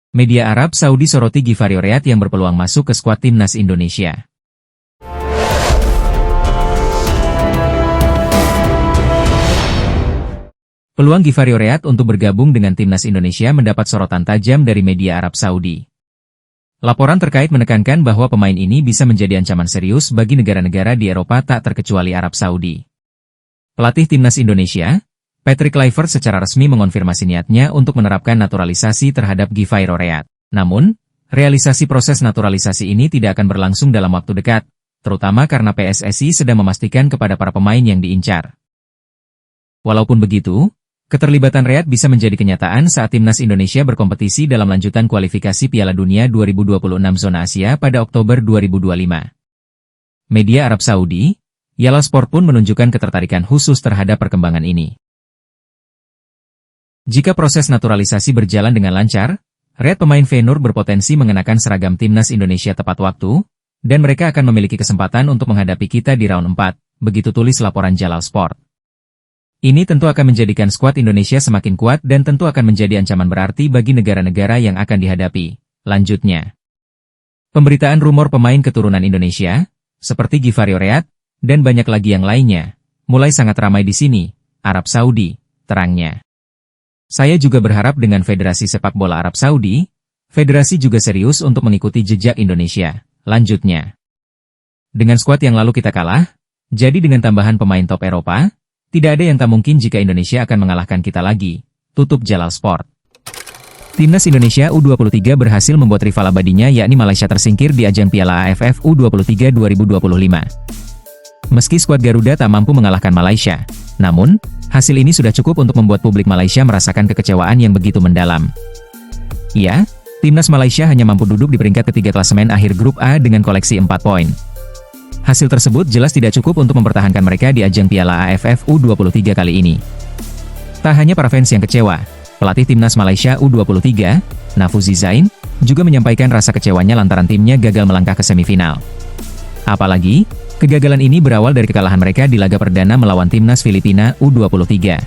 Media Arab Saudi soroti Givari Oread yang berpeluang masuk ke skuad timnas Indonesia. Peluang Givari Oread untuk bergabung dengan timnas Indonesia mendapat sorotan tajam dari media Arab Saudi. Laporan terkait menekankan bahwa pemain ini bisa menjadi ancaman serius bagi negara-negara di Eropa tak terkecuali Arab Saudi. Pelatih timnas Indonesia, Patrick Kluivert secara resmi mengonfirmasi niatnya untuk menerapkan naturalisasi terhadap Givari Oread. Namun, realisasi proses naturalisasi ini tidak akan berlangsung dalam waktu dekat, terutama karena PSSI sedang memastikan kepada para pemain yang diincar. Walaupun begitu, keterlibatan Oread bisa menjadi kenyataan saat timnas Indonesia berkompetisi dalam lanjutan kualifikasi Piala Dunia 2026 zona Asia pada Oktober 2025. Media Arab Saudi, Yalla Sport pun menunjukkan ketertarikan khusus terhadap perkembangan ini. Jika proses naturalisasi berjalan dengan lancar, Oread pemain Feyenoord berpotensi mengenakan seragam timnas Indonesia tepat waktu, dan mereka akan memiliki kesempatan untuk menghadapi kita di round 4, begitu tulis laporan Jalal Sport. Ini tentu akan menjadikan skuad Indonesia semakin kuat dan tentu akan menjadi ancaman berarti bagi negara-negara yang akan dihadapi. Lanjutnya, pemberitaan rumor pemain keturunan Indonesia, seperti Givari Oread, dan banyak lagi yang lainnya, mulai sangat ramai di sini, Arab Saudi, terangnya. Saya juga berharap dengan Federasi Sepak Bola Arab Saudi, federasi juga serius untuk mengikuti jejak Indonesia. Lanjutnya, dengan skuad yang lalu kita kalah, jadi dengan tambahan pemain top Eropa, tidak ada yang tak mungkin jika Indonesia akan mengalahkan kita lagi, tutup Jalal Sport. Timnas Indonesia U23 berhasil membuat rival abadinya yakni Malaysia tersingkir di ajang Piala AFF U23 2025. Meski skuad Garuda tak mampu mengalahkan Malaysia, namun, hasil ini sudah cukup untuk membuat publik Malaysia merasakan kekecewaan yang begitu mendalam. Ya, timnas Malaysia hanya mampu duduk di peringkat ketiga klasemen akhir grup A dengan koleksi 4 poin. Hasil tersebut jelas tidak cukup untuk mempertahankan mereka di ajang Piala AFF U23 kali ini. Tak hanya para fans yang kecewa, pelatih timnas Malaysia U23, Nafuzi Zain, juga menyampaikan rasa kecewanya lantaran timnya gagal melangkah ke semifinal. Apalagi, kegagalan ini berawal dari kekalahan mereka di laga perdana melawan timnas Filipina U23.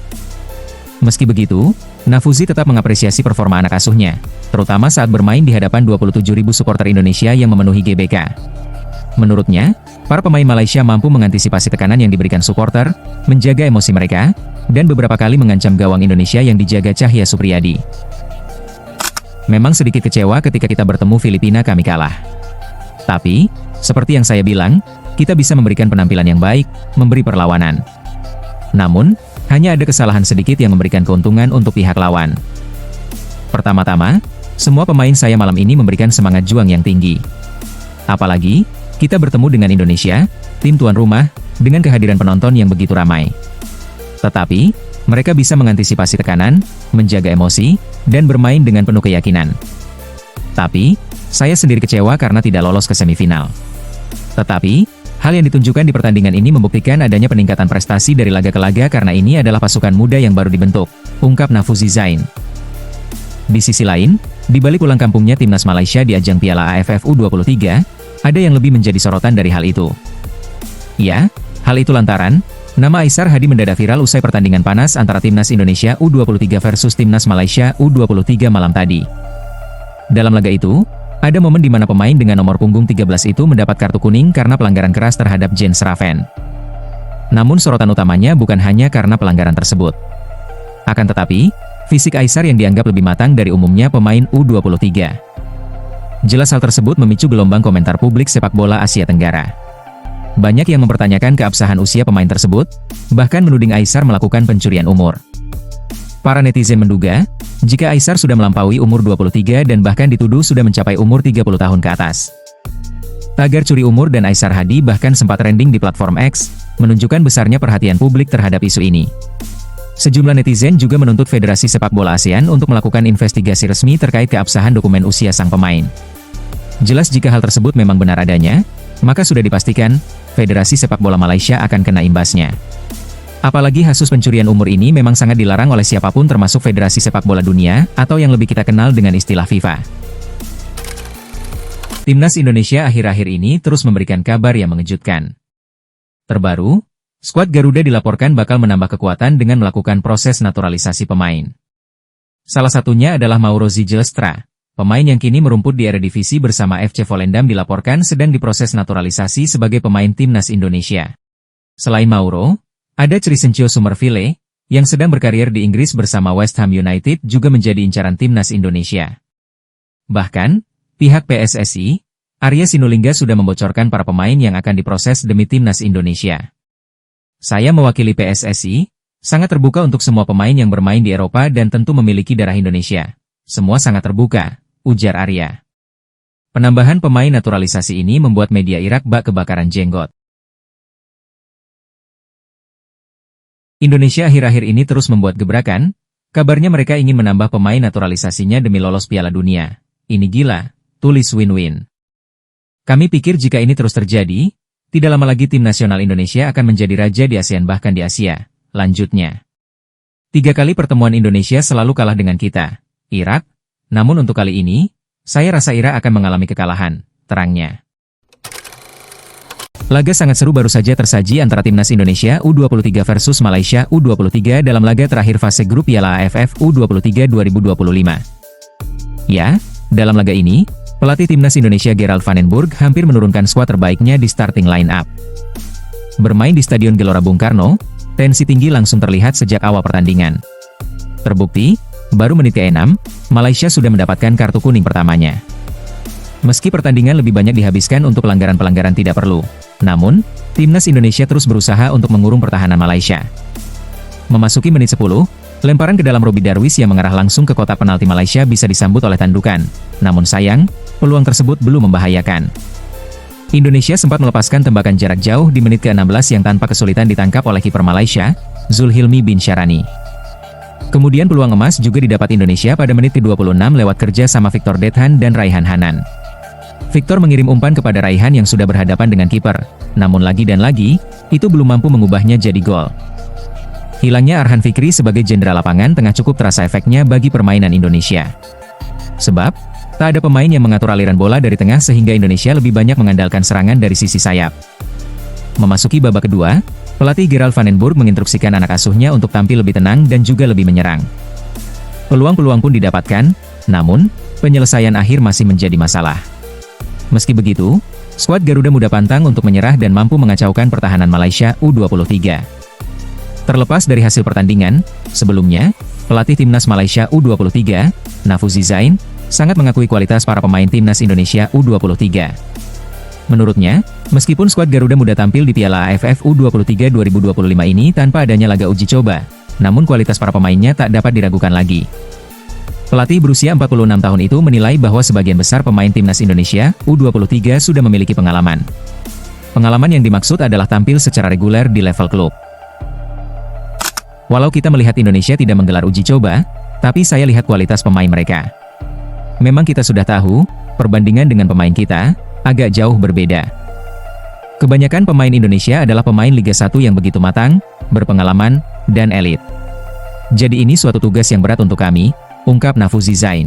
Meski begitu, Nafuzi tetap mengapresiasi performa anak asuhnya, terutama saat bermain di hadapan 27.000 supporter Indonesia yang memenuhi GBK. Menurutnya, para pemain Malaysia mampu mengantisipasi tekanan yang diberikan supporter, menjaga emosi mereka, dan beberapa kali mengancam gawang Indonesia yang dijaga Cahya Supriyadi. Memang sedikit kecewa ketika kita bertemu Filipina kami kalah. Tapi, seperti yang saya bilang, kita bisa memberikan penampilan yang baik, memberi perlawanan. Namun, hanya ada kesalahan sedikit yang memberikan keuntungan untuk pihak lawan. Pertama-tama, semua pemain saya malam ini memberikan semangat juang yang tinggi. Apalagi, kita bertemu dengan Indonesia, tim tuan rumah, dengan kehadiran penonton yang begitu ramai. Tetapi, mereka bisa mengantisipasi tekanan, menjaga emosi, dan bermain dengan penuh keyakinan. Tapi, saya sendiri kecewa karena tidak lolos ke semifinal. Tetapi, hal yang ditunjukkan di pertandingan ini membuktikan adanya peningkatan prestasi dari laga ke laga karena ini adalah pasukan muda yang baru dibentuk, ungkap Nafuzi Zain. Di sisi lain, di balik pulang kampungnya timnas Malaysia di ajang Piala AFF U23, ada yang lebih menjadi sorotan dari hal itu. Ya, hal itu lantaran, nama Aisar Hadi mendadak viral usai pertandingan panas antara timnas Indonesia U23 versus timnas Malaysia U23 malam tadi. Dalam laga itu, ada momen di mana pemain dengan nomor punggung 13 itu mendapat kartu kuning karena pelanggaran keras terhadap Jens Raven. Namun sorotan utamanya bukan hanya karena pelanggaran tersebut. Akan tetapi, fisik Aisar yang dianggap lebih matang dari umumnya pemain U23. Jelas hal tersebut memicu gelombang komentar publik sepak bola Asia Tenggara. Banyak yang mempertanyakan keabsahan usia pemain tersebut, bahkan menuding Aisar melakukan pencurian umur. Para netizen menduga, jika Aisar sudah melampaui umur 23 dan bahkan dituduh sudah mencapai umur 30 tahun ke atas. Tagar curi umur dan Aisar Hadi bahkan sempat trending di platform X, menunjukkan besarnya perhatian publik terhadap isu ini. Sejumlah netizen juga menuntut Federasi Sepak Bola ASEAN untuk melakukan investigasi resmi terkait keabsahan dokumen usia sang pemain. Jelas jika hal tersebut memang benar adanya, maka sudah dipastikan, Federasi Sepak Bola Malaysia akan kena imbasnya. Apalagi kasus pencurian umur ini memang sangat dilarang oleh siapapun termasuk Federasi Sepak Bola Dunia, atau yang lebih kita kenal dengan istilah FIFA. Timnas Indonesia akhir-akhir ini terus memberikan kabar yang mengejutkan. Terbaru, skuad Garuda dilaporkan bakal menambah kekuatan dengan melakukan proses naturalisasi pemain. Salah satunya adalah Mauro Zilestra, Pemain yang kini merumput di Eredivisie bersama FC Volendam dilaporkan sedang diproses naturalisasi sebagai pemain timnas Indonesia. Selain Mauro, ada Crescencio Summerville, yang sedang berkarir di Inggris bersama West Ham United juga menjadi incaran timnas Indonesia. Bahkan, pihak PSSI, Arya Sinulinga sudah membocorkan para pemain yang akan diproses demi timnas Indonesia. Saya mewakili PSSI, sangat terbuka untuk semua pemain yang bermain di Eropa dan tentu memiliki darah Indonesia. Semua sangat terbuka, ujar Arya. Penambahan pemain naturalisasi ini membuat media Irak bak kebakaran jenggot. Indonesia akhir-akhir ini terus membuat gebrakan, kabarnya mereka ingin menambah pemain naturalisasinya demi lolos Piala Dunia. Ini gila, tulis Win-Win. Kami pikir jika ini terus terjadi, tidak lama lagi tim nasional Indonesia akan menjadi raja di ASEAN bahkan di Asia, lanjutnya. 3 kali pertemuan Indonesia selalu kalah dengan kita, Irak. Namun untuk kali ini, saya rasa Irak akan mengalami kekalahan, terangnya. Laga sangat seru baru saja tersaji antara timnas Indonesia U23 versus Malaysia U23 dalam laga terakhir fase grup Piala AFF U23 2025. Ya, dalam laga ini, pelatih timnas Indonesia Gerald van den Burg hampir menurunkan skuad terbaiknya di starting line-up. Bermain di Stadion Gelora Bung Karno, tensi tinggi langsung terlihat sejak awal pertandingan. Terbukti, baru menit ke-6, Malaysia sudah mendapatkan kartu kuning pertamanya. Meski pertandingan lebih banyak dihabiskan untuk pelanggaran-pelanggaran tidak perlu, namun, timnas Indonesia terus berusaha untuk mengurung pertahanan Malaysia. Memasuki menit 10, lemparan ke dalam Robbie Darwish yang mengarah langsung ke kotak penalti Malaysia bisa disambut oleh tandukan. Namun sayang, peluang tersebut belum membahayakan. Indonesia sempat melepaskan tembakan jarak jauh di menit ke-16 yang tanpa kesulitan ditangkap oleh kiper Malaysia, Zulhilmi bin Syarani. Kemudian peluang emas juga didapat Indonesia pada menit ke-26 lewat kerja sama Victor Dethan dan Raihan Hanan. Victor mengirim umpan kepada Raihan yang sudah berhadapan dengan kiper, namun lagi dan lagi, itu belum mampu mengubahnya jadi gol. Hilangnya Arhan Fikri sebagai jendera lapangan tengah cukup terasa efeknya bagi permainan Indonesia. Sebab, tak ada pemain yang mengatur aliran bola dari tengah sehingga Indonesia lebih banyak mengandalkan serangan dari sisi sayap. Memasuki babak kedua, pelatih Gerald van den Burg menginstruksikan anak asuhnya untuk tampil lebih tenang dan juga lebih menyerang. Peluang-peluang pun didapatkan, namun, penyelesaian akhir masih menjadi masalah. Meski begitu, skuad Garuda Muda pantang untuk menyerah dan mampu mengacaukan pertahanan Malaysia U23. Terlepas dari hasil pertandingan, sebelumnya, pelatih timnas Malaysia U23, Nafuzi Zain, sangat mengakui kualitas para pemain timnas Indonesia U23. Menurutnya, meskipun skuad Garuda Muda tampil di Piala AFF U23 2025 ini tanpa adanya laga uji coba, namun kualitas para pemainnya tak dapat diragukan lagi. Pelatih berusia 46 tahun itu menilai bahwa sebagian besar pemain timnas Indonesia U23 sudah memiliki pengalaman. Pengalaman yang dimaksud adalah tampil secara reguler di level klub. Walau kita melihat Indonesia tidak menggelar uji coba, tapi saya lihat kualitas pemain mereka. Memang kita sudah tahu, perbandingan dengan pemain kita, agak jauh berbeda. Kebanyakan pemain Indonesia adalah pemain Liga 1 yang begitu matang, berpengalaman, dan elit. Jadi ini suatu tugas yang berat untuk kami, ungkap Nafuzi Zain.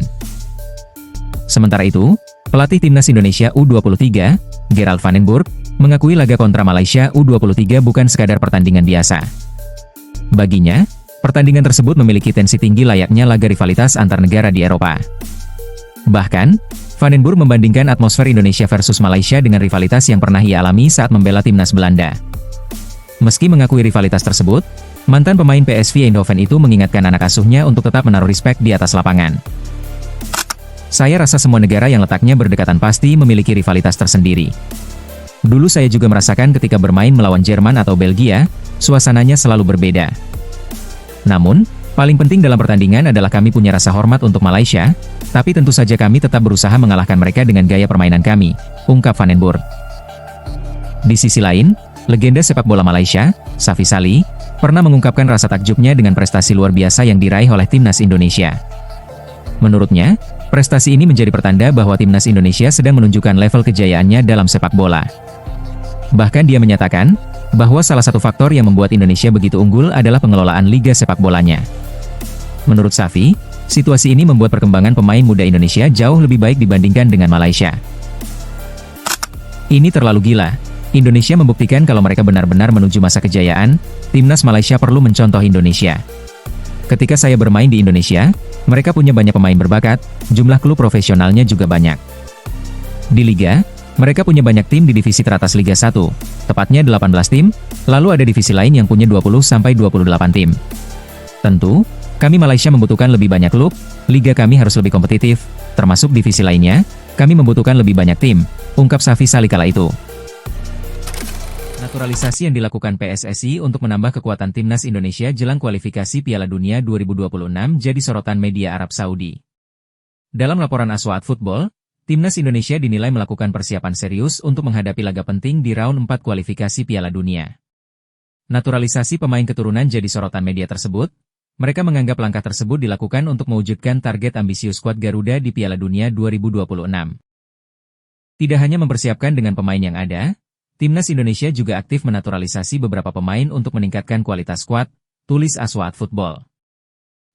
Sementara itu, pelatih timnas Indonesia U23, Gerald van den Burg, mengakui laga kontra Malaysia U23 bukan sekadar pertandingan biasa. Baginya, pertandingan tersebut memiliki tensi tinggi layaknya laga rivalitas antar negara di Eropa. Bahkan, van den Burg membandingkan atmosfer Indonesia versus Malaysia dengan rivalitas yang pernah ia alami saat membela timnas Belanda. Meski mengakui rivalitas tersebut, mantan pemain PSV Eindhoven itu mengingatkan anak asuhnya untuk tetap menaruh respek di atas lapangan. Saya rasa semua negara yang letaknya berdekatan pasti memiliki rivalitas tersendiri. Dulu saya juga merasakan ketika bermain melawan Jerman atau Belgia, suasananya selalu berbeda. Namun, paling penting dalam pertandingan adalah kami punya rasa hormat untuk Malaysia, tapi tentu saja kami tetap berusaha mengalahkan mereka dengan gaya permainan kami, ungkap van den Burg. Di sisi lain, legenda sepak bola Malaysia, Safi Salih, pernah mengungkapkan rasa takjubnya dengan prestasi luar biasa yang diraih oleh timnas Indonesia. Menurutnya, prestasi ini menjadi pertanda bahwa timnas Indonesia sedang menunjukkan level kejayaannya dalam sepak bola. Bahkan dia menyatakan, bahwa salah satu faktor yang membuat Indonesia begitu unggul adalah pengelolaan liga sepak bolanya. Menurut Safi, situasi ini membuat perkembangan pemain muda Indonesia jauh lebih baik dibandingkan dengan Malaysia. Ini terlalu gila. Indonesia membuktikan kalau mereka benar-benar menuju masa kejayaan, timnas Malaysia perlu mencontoh Indonesia. Ketika saya bermain di Indonesia, mereka punya banyak pemain berbakat, jumlah klub profesionalnya juga banyak. Di Liga, mereka punya banyak tim di divisi teratas Liga 1, tepatnya 18 tim, lalu ada divisi lain yang punya 20-28 tim. Tentu, kami Malaysia membutuhkan lebih banyak klub, liga kami harus lebih kompetitif, termasuk divisi lainnya, kami membutuhkan lebih banyak tim, ungkap Safi Salih kala itu. Naturalisasi yang dilakukan PSSI untuk menambah kekuatan timnas Indonesia jelang kualifikasi Piala Dunia 2026 jadi sorotan media Arab Saudi. Dalam laporan Aswaat Football, timnas Indonesia dinilai melakukan persiapan serius untuk menghadapi laga penting di round 4 kualifikasi Piala Dunia. Naturalisasi pemain keturunan jadi sorotan media tersebut. Mereka menganggap langkah tersebut dilakukan untuk mewujudkan target ambisius skuad Garuda di Piala Dunia 2026. Tidak hanya mempersiapkan dengan pemain yang ada, timnas Indonesia juga aktif menaturalisasi beberapa pemain untuk meningkatkan kualitas skuad, tulis Aswaat Football.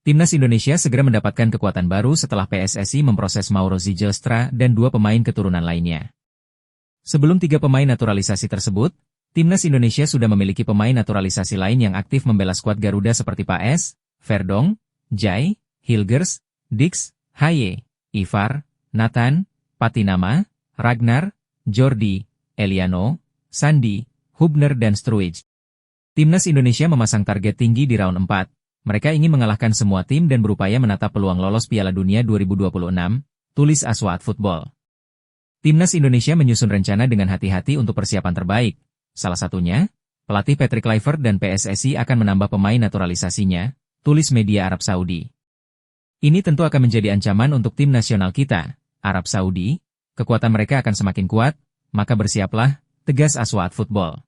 Timnas Indonesia segera mendapatkan kekuatan baru setelah PSSI memproses Mauro Zijelstra dan 2 pemain keturunan lainnya. Sebelum 3 pemain naturalisasi tersebut, timnas Indonesia sudah memiliki pemain naturalisasi lain yang aktif membela skuad Garuda seperti Paes, Verdong, Jai, Hilgers, Dix, Haye, Ivar, Nathan, Patinama, Ragnar, Jordi, Eliano, Sandi, Hubner dan Struij. Timnas Indonesia memasang target tinggi di round 4. Mereka ingin mengalahkan semua tim dan berupaya menatap peluang lolos Piala Dunia 2026, tulis Aswaat Football. Timnas Indonesia menyusun rencana dengan hati-hati untuk persiapan terbaik. Salah satunya, pelatih Patrick Kluivert dan PSSI akan menambah pemain naturalisasinya, tulis media Arab Saudi. Ini tentu akan menjadi ancaman untuk tim nasional kita, Arab Saudi. Kekuatan mereka akan semakin kuat, maka bersiaplah, tegas Aswaat Football.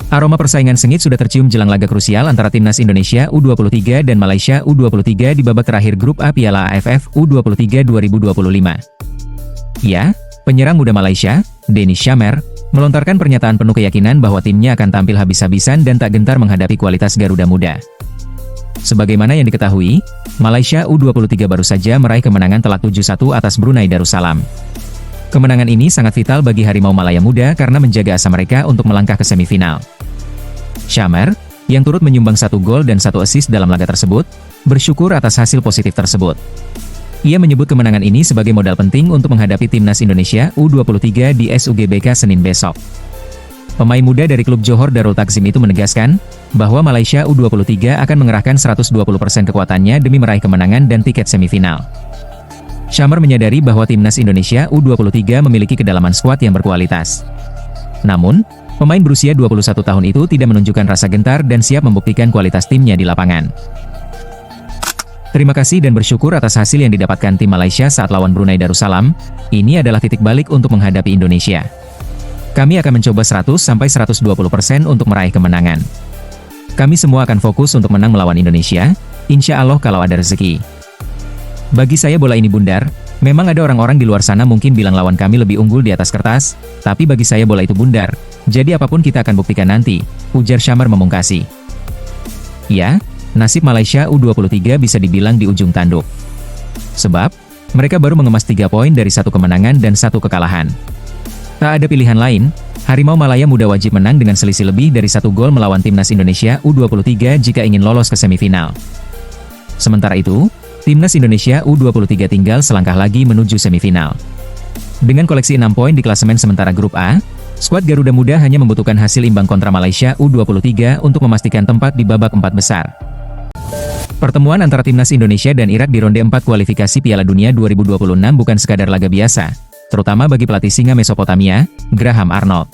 Aroma persaingan sengit sudah tercium jelang laga krusial antara timnas Indonesia U23 dan Malaysia U23 di babak terakhir grup A Piala AFF U23 2025. Ya, penyerang muda Malaysia, Deniz Shamer, melontarkan pernyataan penuh keyakinan bahwa timnya akan tampil habis-habisan dan tak gentar menghadapi kualitas Garuda Muda. Sebagaimana yang diketahui, Malaysia U23 baru saja meraih kemenangan telak 7-1 atas Brunei Darussalam. Kemenangan ini sangat vital bagi Harimau Malaya Muda karena menjaga asa mereka untuk melangkah ke semifinal. Shamer, yang turut menyumbang 1 gol dan 1 assist dalam laga tersebut, bersyukur atas hasil positif tersebut. Ia menyebut kemenangan ini sebagai modal penting untuk menghadapi timnas Indonesia U23 di SUGBK Senin besok. Pemain muda dari klub Johor Darul Takzim itu menegaskan bahwa Malaysia U23 akan mengerahkan 120% kekuatannya demi meraih kemenangan dan tiket semifinal. Shamer menyadari bahwa timnas Indonesia U23 memiliki kedalaman skuad yang berkualitas. Namun, pemain berusia 21 tahun itu tidak menunjukkan rasa gentar dan siap membuktikan kualitas timnya di lapangan. Terima kasih dan bersyukur atas hasil yang didapatkan tim Malaysia saat lawan Brunei Darussalam. Ini adalah titik balik untuk menghadapi Indonesia. Kami akan mencoba 100-120% untuk meraih kemenangan. Kami semua akan fokus untuk menang melawan Indonesia, insya Allah kalau ada rezeki. Bagi saya bola ini bundar, memang ada orang-orang di luar sana mungkin bilang lawan kami lebih unggul di atas kertas, tapi bagi saya bola itu bundar, jadi apapun kita akan buktikan nanti, ujar Shamer memungkasi. Ya, nasib Malaysia U23 bisa dibilang di ujung tanduk. Sebab, mereka baru mengemas 3 poin dari 1 kemenangan dan 1 kekalahan. Tak ada pilihan lain, Harimau Malaya Muda wajib menang dengan selisih lebih dari 1 gol melawan timnas Indonesia U23 jika ingin lolos ke semifinal. Sementara itu, timnas Indonesia U23 tinggal selangkah lagi menuju semifinal. Dengan koleksi 6 poin di klasemen sementara grup A, skuad Garuda Muda hanya membutuhkan hasil imbang kontra Malaysia U23 untuk memastikan tempat di babak 4 besar. Pertemuan antara timnas Indonesia dan Irak di ronde 4 kualifikasi Piala Dunia 2026 bukan sekadar laga biasa, terutama bagi pelatih singa Mesopotamia, Graham Arnold.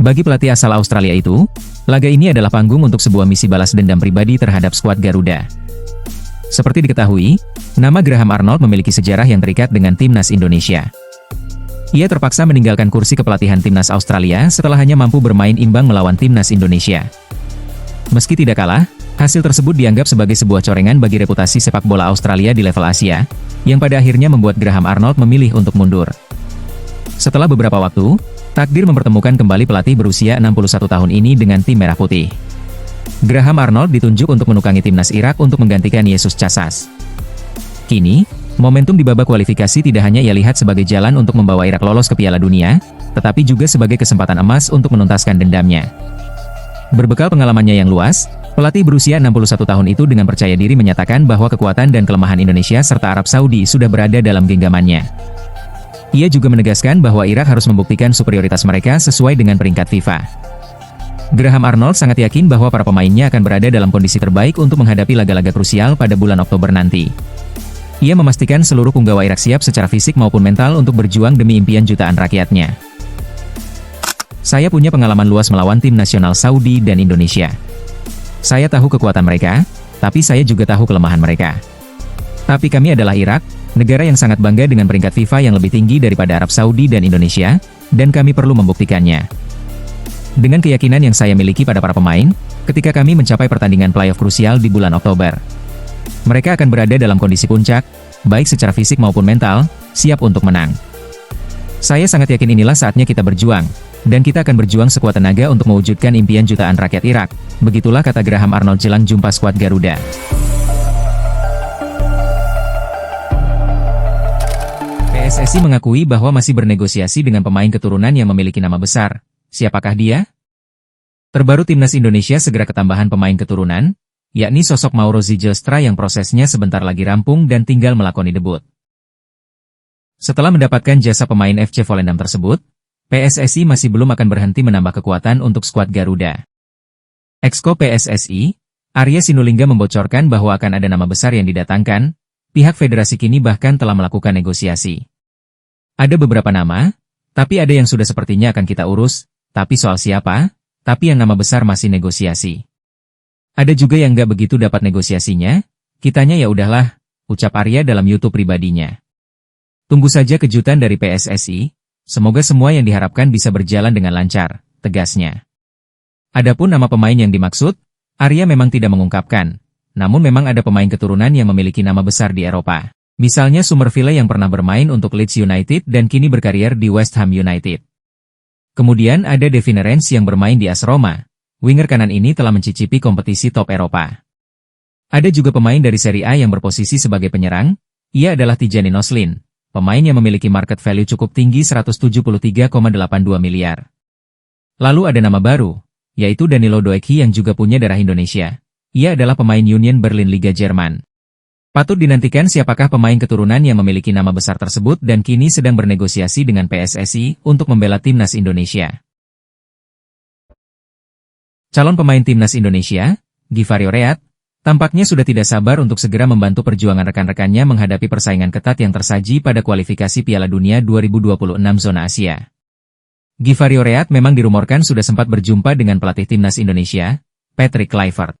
Bagi pelatih asal Australia itu, laga ini adalah panggung untuk sebuah misi balas dendam pribadi terhadap skuad Garuda. Seperti diketahui, nama Graham Arnold memiliki sejarah yang terikat dengan timnas Indonesia. Ia terpaksa meninggalkan kursi kepelatihan timnas Australia setelah hanya mampu bermain imbang melawan timnas Indonesia. Meski tidak kalah, hasil tersebut dianggap sebagai sebuah corengan bagi reputasi sepak bola Australia di level Asia, yang pada akhirnya membuat Graham Arnold memilih untuk mundur. Setelah beberapa waktu, takdir mempertemukan kembali pelatih berusia 61 tahun ini dengan tim Merah Putih. Graham Arnold ditunjuk untuk menukangi timnas Irak untuk menggantikan Yesus Casas. Kini, momentum di babak kualifikasi tidak hanya ia lihat sebagai jalan untuk membawa Irak lolos ke Piala Dunia, tetapi juga sebagai kesempatan emas untuk menuntaskan dendamnya. Berbekal pengalamannya yang luas, Pelatih berusia 61 tahun itu dengan percaya diri menyatakan bahwa kekuatan dan kelemahan Indonesia serta Arab Saudi sudah berada dalam genggamannya. Ia juga menegaskan bahwa Irak harus membuktikan superioritas mereka sesuai dengan peringkat FIFA. Graham Arnold sangat yakin bahwa para pemainnya akan berada dalam kondisi terbaik untuk menghadapi laga-laga krusial pada bulan Oktober nanti. Ia memastikan seluruh punggawa Irak siap secara fisik maupun mental untuk berjuang demi impian jutaan rakyatnya. Saya punya pengalaman luas melawan tim nasional Saudi dan Indonesia. Saya tahu kekuatan mereka, tapi saya juga tahu kelemahan mereka. Tapi kami adalah Irak, negara yang sangat bangga dengan peringkat FIFA yang lebih tinggi daripada Arab Saudi dan Indonesia, dan kami perlu membuktikannya. Dengan keyakinan yang saya miliki pada para pemain, ketika kami mencapai pertandingan playoff krusial di bulan Oktober, mereka akan berada dalam kondisi puncak, baik secara fisik maupun mental, siap untuk menang. Saya sangat yakin inilah saatnya kita berjuang, dan kita akan berjuang sekuat tenaga untuk mewujudkan impian jutaan rakyat Irak. Begitulah kata Graham Arnold jelang jumpa skuad Garuda. PSSI mengakui bahwa masih bernegosiasi dengan pemain keturunan yang memiliki nama besar. Siapakah dia? Terbaru timnas Indonesia segera ketambahan pemain keturunan, yakni sosok Mauro Zilstra yang prosesnya sebentar lagi rampung dan tinggal melakoni debut. Setelah mendapatkan jasa pemain FC Volendam tersebut, PSSI masih belum akan berhenti menambah kekuatan untuk skuad Garuda. Exco PSSI, Arya Sinulinga membocorkan bahwa akan ada nama besar yang didatangkan, pihak federasi kini bahkan telah melakukan negosiasi. Ada beberapa nama, tapi ada yang sudah sepertinya akan kita urus, tapi soal siapa, tapi yang nama besar masih negosiasi. Ada juga yang nggak begitu dapat negosiasinya, kitanya ya udahlah, ucap Arya dalam YouTube pribadinya. Tunggu saja kejutan dari PSSI. Semoga semua yang diharapkan bisa berjalan dengan lancar, tegasnya. Adapun nama pemain yang dimaksud, Arya memang tidak mengungkapkan, namun memang ada pemain keturunan yang memiliki nama besar di Eropa. Misalnya Summerville yang pernah bermain untuk Leeds United dan kini berkarier di West Ham United. Kemudian ada Devin Renz yang bermain di AS Roma. Winger kanan ini telah mencicipi kompetisi top Eropa. Ada juga pemain dari Serie A yang berposisi sebagai penyerang, ia adalah Tijani Noslin. Pemain yang memiliki market value cukup tinggi 173,82 miliar. Lalu ada nama baru, yaitu Danilo Doekhi yang juga punya darah Indonesia. Ia adalah pemain Union Berlin Liga Jerman. Patut dinantikan siapakah pemain keturunan yang memiliki nama besar tersebut dan kini sedang bernegosiasi dengan PSSI untuk membela timnas Indonesia. Calon pemain timnas Indonesia, Givario Reat, tampaknya sudah tidak sabar untuk segera membantu perjuangan rekan-rekannya menghadapi persaingan ketat yang tersaji pada kualifikasi Piala Dunia 2026 zona Asia. Givario Reat memang dirumorkan sudah sempat berjumpa dengan pelatih timnas Indonesia, Patrick Kluivert.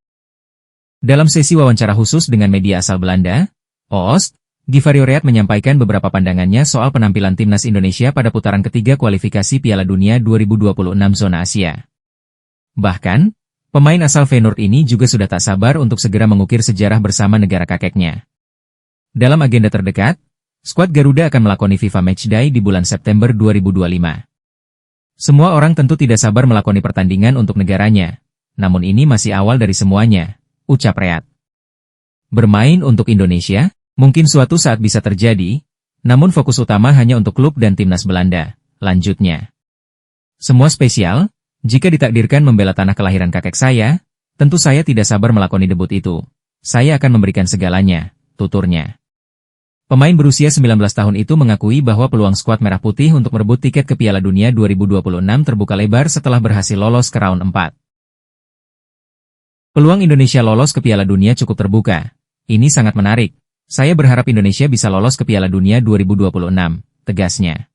Dalam sesi wawancara khusus dengan media asal Belanda, Oost, Givario Reat menyampaikan beberapa pandangannya soal penampilan timnas Indonesia pada putaran ketiga kualifikasi Piala Dunia 2026 zona Asia. Bahkan, pemain asal Feyenoord ini juga sudah tak sabar untuk segera mengukir sejarah bersama negara kakeknya. Dalam agenda terdekat, skuad Garuda akan melakoni FIFA Matchday di bulan September 2025. Semua orang tentu tidak sabar melakoni pertandingan untuk negaranya, namun ini masih awal dari semuanya, ucap Reat. Bermain untuk Indonesia, mungkin suatu saat bisa terjadi, namun fokus utama hanya untuk klub dan timnas Belanda, lanjutnya. Semua spesial. Jika ditakdirkan membela tanah kelahiran kakek saya, tentu saya tidak sabar melakoni debut itu. Saya akan memberikan segalanya, tuturnya. Pemain berusia 19 tahun itu mengakui bahwa peluang skuad Merah Putih untuk merebut tiket ke Piala Dunia 2026 terbuka lebar setelah berhasil lolos ke round 4. Peluang Indonesia lolos ke Piala Dunia cukup terbuka. Ini sangat menarik. Saya berharap Indonesia bisa lolos ke Piala Dunia 2026, tegasnya.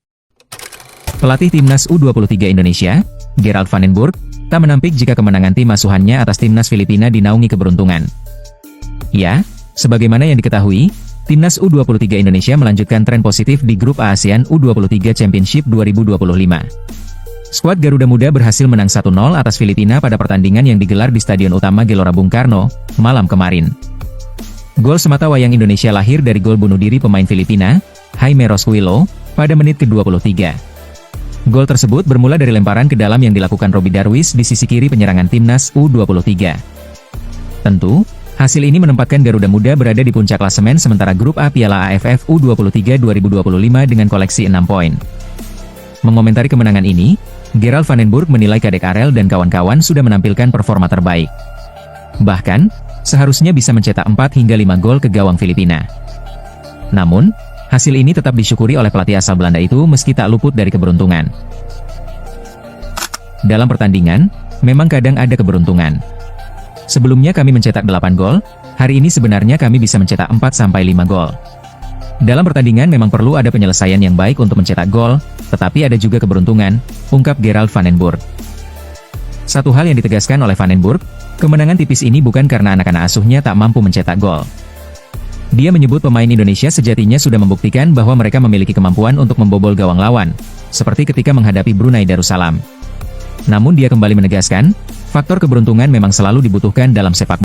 Pelatih timnas U23 Indonesia, Gerald Van den Burg, tak menampik jika kemenangan tim asuhannya atas timnas Filipina dinaungi keberuntungan. Ya, sebagaimana yang diketahui, timnas U23 Indonesia melanjutkan tren positif di grup A ASEAN U23 Championship 2025. Skuad Garuda Muda berhasil menang 1-0 atas Filipina pada pertandingan yang digelar di Stadion Utama Gelora Bung Karno, malam kemarin. Gol semata wayang Indonesia lahir dari gol bunuh diri pemain Filipina, Jaime Rosquillo, pada menit ke-23. Gol tersebut bermula dari lemparan ke dalam yang dilakukan Robbie Darwish di sisi kiri penyerangan timnas U23. Tentu, hasil ini menempatkan Garuda Muda berada di puncak klasemen sementara grup A Piala AFF U23 2025 dengan koleksi 6 poin. Mengomentari kemenangan ini, Gerald Van den Burg menilai Kadek Arel dan kawan-kawan sudah menampilkan performa terbaik. Bahkan, seharusnya bisa mencetak 4 hingga 5 gol ke gawang Filipina. Namun, hasil ini tetap disyukuri oleh pelatih asal Belanda itu meski tak luput dari keberuntungan. Dalam pertandingan, memang kadang ada keberuntungan. Sebelumnya kami mencetak 8 gol, hari ini sebenarnya kami bisa mencetak 4-5 gol. Dalam pertandingan memang perlu ada penyelesaian yang baik untuk mencetak gol, tetapi ada juga keberuntungan, ungkap Gerald Van den Burg. Satu hal yang ditegaskan oleh Van den Burg, kemenangan tipis ini bukan karena anak-anak asuhnya tak mampu mencetak gol. Dia menyebut pemain Indonesia sejatinya sudah membuktikan bahwa mereka memiliki kemampuan untuk membobol gawang lawan, seperti ketika menghadapi Brunei Darussalam. Namun dia kembali menegaskan, faktor keberuntungan memang selalu dibutuhkan dalam sepak bola.